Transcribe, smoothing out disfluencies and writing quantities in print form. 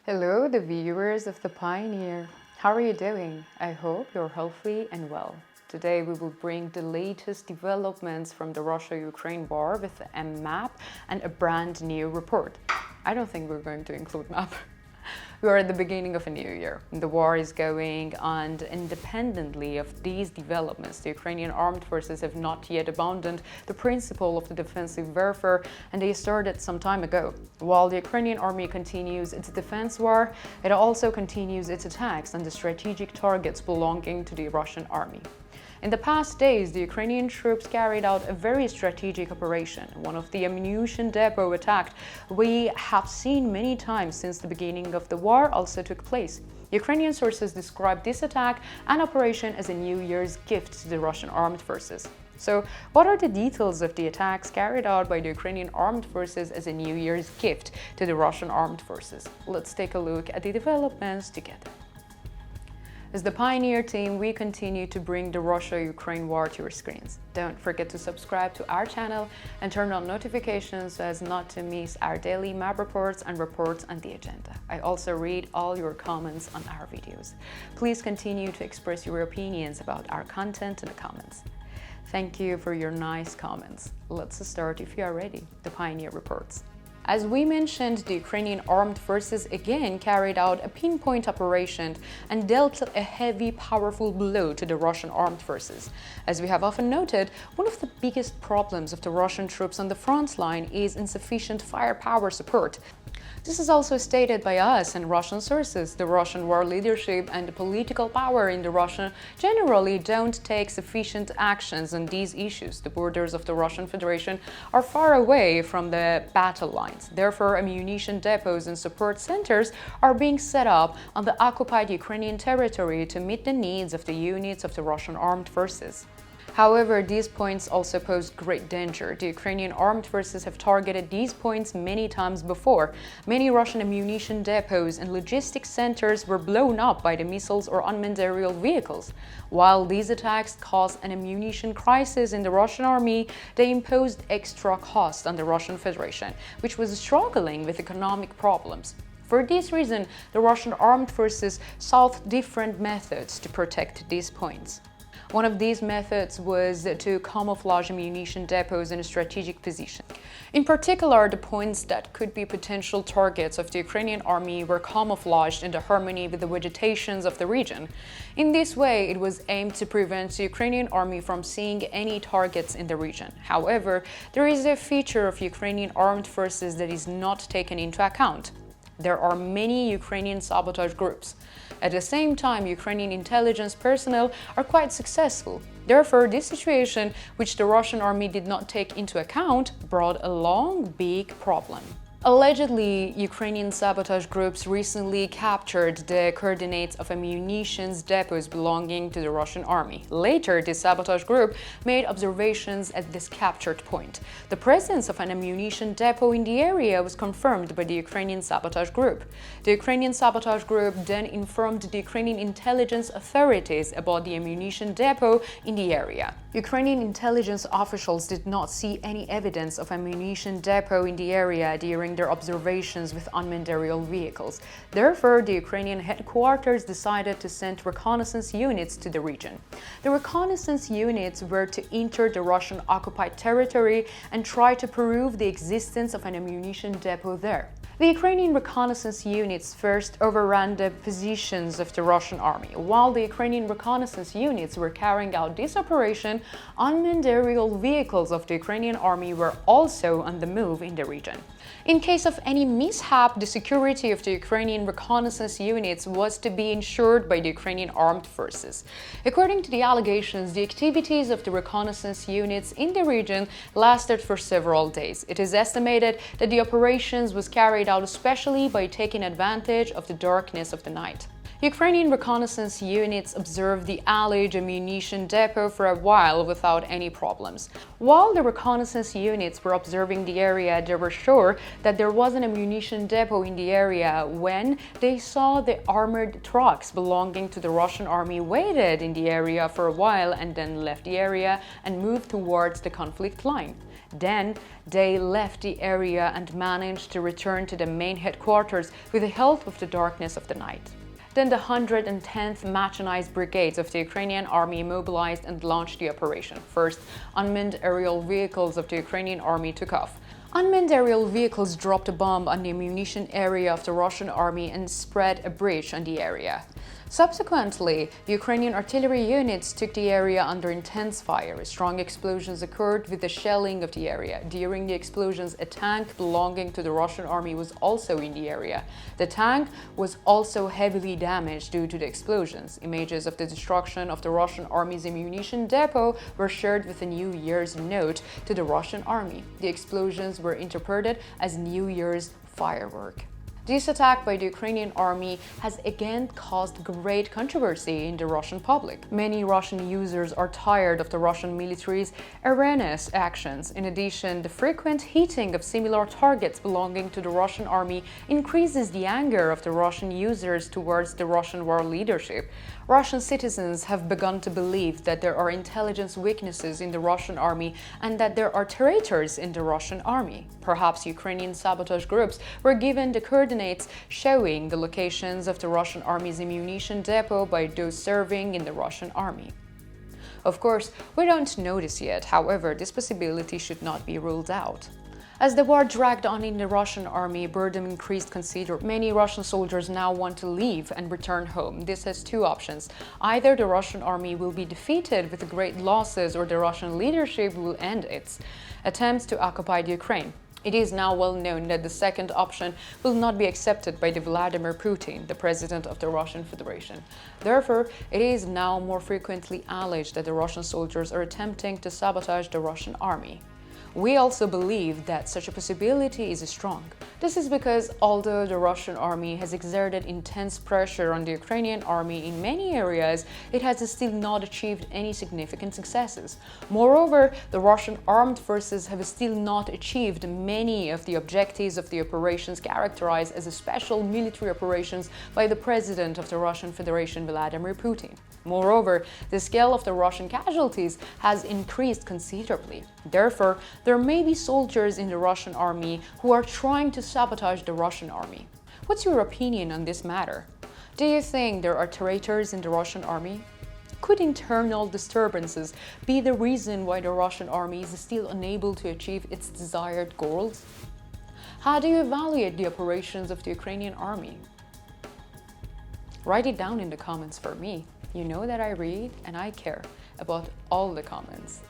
Hello, the viewers of The Pioneer. How are you doing? I hope you're healthy and well. Today we will bring the latest developments from the Russia-Ukraine war with a map and a brand new report. I don't think we're going to include map. We are at the beginning of a new year. The war is going on independently of these developments. The Ukrainian armed forces have not yet abandoned the principle of the defensive warfare, and they started some time ago. While the Ukrainian army continues its defense war, it also continues its attacks on the strategic targets belonging to the Russian army. In the past days, the Ukrainian troops carried out a very strategic operation. One of the ammunition depot attacked we have seen many times since the beginning of the war also took place. Ukrainian sources describe this attack and operation as a New Year's gift to the Russian armed forces. So, what are the details of the attacks carried out by the Ukrainian armed forces as a New Year's gift to the Russian armed forces? Let's take a look at the developments together. As the Pioneer team, we continue to bring the Russia-Ukraine war to your screens. Don't forget to subscribe to our channel and turn on notifications so as not to miss our daily map reports and reports on the agenda. I also read all your comments on our videos. Please continue to express your opinions about our content in the comments. Thank you for your nice comments. Let's start if you are ready. The Pioneer reports. As we mentioned, the Ukrainian armed forces again carried out a pinpoint operation and dealt a heavy, powerful blow to the Russian armed forces. As we have often noted, one of the biggest problems of the Russian troops on the front line is insufficient firepower support. This is also stated by us and Russian sources. The Russian war leadership and the political power in the Russia generally don't take sufficient actions on these issues. The borders of the Russian Federation are far away from the battle lines. Therefore, ammunition depots and support centers are being set up on the occupied Ukrainian territory to meet the needs of the units of the Russian armed forces. However, these points also pose great danger. The Ukrainian armed forces have targeted these points many times before. Many Russian ammunition depots and logistics centers were blown up by the missiles or unmanned aerial vehicles. While these attacks caused an ammunition crisis in the Russian army, they imposed extra cost on the Russian Federation, which was struggling with economic problems. For this reason, the Russian armed forces sought different methods to protect these points. One of these methods was to camouflage ammunition depots in a strategic position. In particular, the points that could be potential targets of the Ukrainian army were camouflaged in the harmony with the vegetations of the region. In this way, it was aimed to prevent the Ukrainian army from seeing any targets in the region. However, there is a feature of Ukrainian armed forces that is not taken into account. There are many Ukrainian sabotage groups. At the same time, Ukrainian intelligence personnel are quite successful. Therefore, this situation, which the Russian army did not take into account, brought along big problem. Allegedly, Ukrainian sabotage groups recently captured the coordinates of ammunition depots belonging to the Russian army. Later, the sabotage group made observations at this captured point. The presence of an ammunition depot in the area was confirmed by the Ukrainian sabotage group. The Ukrainian sabotage group then informed the Ukrainian intelligence authorities about the ammunition depot in the area. Ukrainian intelligence officials did not see any evidence of ammunition depot in the area during their observations with unmanned aerial vehicles. Therefore, the Ukrainian headquarters decided to send reconnaissance units to the region. The reconnaissance units were to enter the Russian-occupied territory and try to prove the existence of an ammunition depot there. The Ukrainian reconnaissance units first overran the positions of the Russian army. While the Ukrainian reconnaissance units were carrying out this operation, unmanned aerial vehicles of the Ukrainian army were also on the move in the region. In case of any mishap, the security of the Ukrainian reconnaissance units was to be ensured by the Ukrainian armed forces. According to the allegations, the activities of the reconnaissance units in the region lasted for several days. It is estimated that the operations was carried out especially by taking advantage of the darkness of the night. Ukrainian reconnaissance units observed the alleged ammunition depot for a while without any problems. While the reconnaissance units were observing the area, they were sure that there was an ammunition depot in the area when they saw the armored trucks belonging to the Russian army waited in the area for a while and then left the area and moved towards the conflict line. Then they left the area and managed to return to the main headquarters with the help of the darkness of the night. Then the 110th Mechanized Brigades of the Ukrainian army mobilized and launched the operation. First, unmanned aerial vehicles of the Ukrainian army took off. Unmanned aerial vehicles dropped a bomb on the ammunition area of the Russian army and spread a breach on the area. Subsequently, Ukrainian artillery units took the area under intense fire. Strong explosions occurred with the shelling of the area. During the explosions, a tank belonging to the Russian army was also in the area. The tank was also heavily damaged due to the explosions. Images of the destruction of the Russian army's ammunition depot were shared with a New Year's note to the Russian army. The explosions were interpreted as New Year's firework. This attack by the Ukrainian army has again caused great controversy in the Russian public. Many Russian users are tired of the Russian military's erroneous actions. In addition, the frequent hitting of similar targets belonging to the Russian army increases the anger of the Russian users towards the Russian war leadership. Russian citizens have begun to believe that there are intelligence weaknesses in the Russian army and that there are traitors in the Russian army. Perhaps Ukrainian sabotage groups were given the coordinates showing the locations of the Russian army's ammunition depot by those serving in the Russian army. Of course, we don't know this yet, however, this possibility should not be ruled out. As the war dragged on in the Russian army, boredom increased considerably. Many Russian soldiers now want to leave and return home. This has two options. Either the Russian army will be defeated with great losses, or the Russian leadership will end its attempts to occupy the Ukraine. It is now well known that the second option will not be accepted by Vladimir Putin, the president of the Russian Federation. Therefore, it is now more frequently alleged that the Russian soldiers are attempting to sabotage the Russian army. We also believe that such a possibility is strong. This is because although the Russian army has exerted intense pressure on the Ukrainian army in many areas, it has still not achieved any significant successes. Moreover, the Russian armed forces have still not achieved many of the objectives of the operations characterized as special military operations by the president of the Russian Federation, Vladimir Putin. Moreover, the scale of the Russian casualties has increased considerably. Therefore, there may be soldiers in the Russian army who are trying to sabotage the Russian army. What's your opinion on this matter? Do you think there are traitors in the Russian army? Could internal disturbances be the reason why the Russian army is still unable to achieve its desired goals? How do you evaluate the operations of the Ukrainian army? Write it down in the comments for me. You know that I read and I care about all the comments.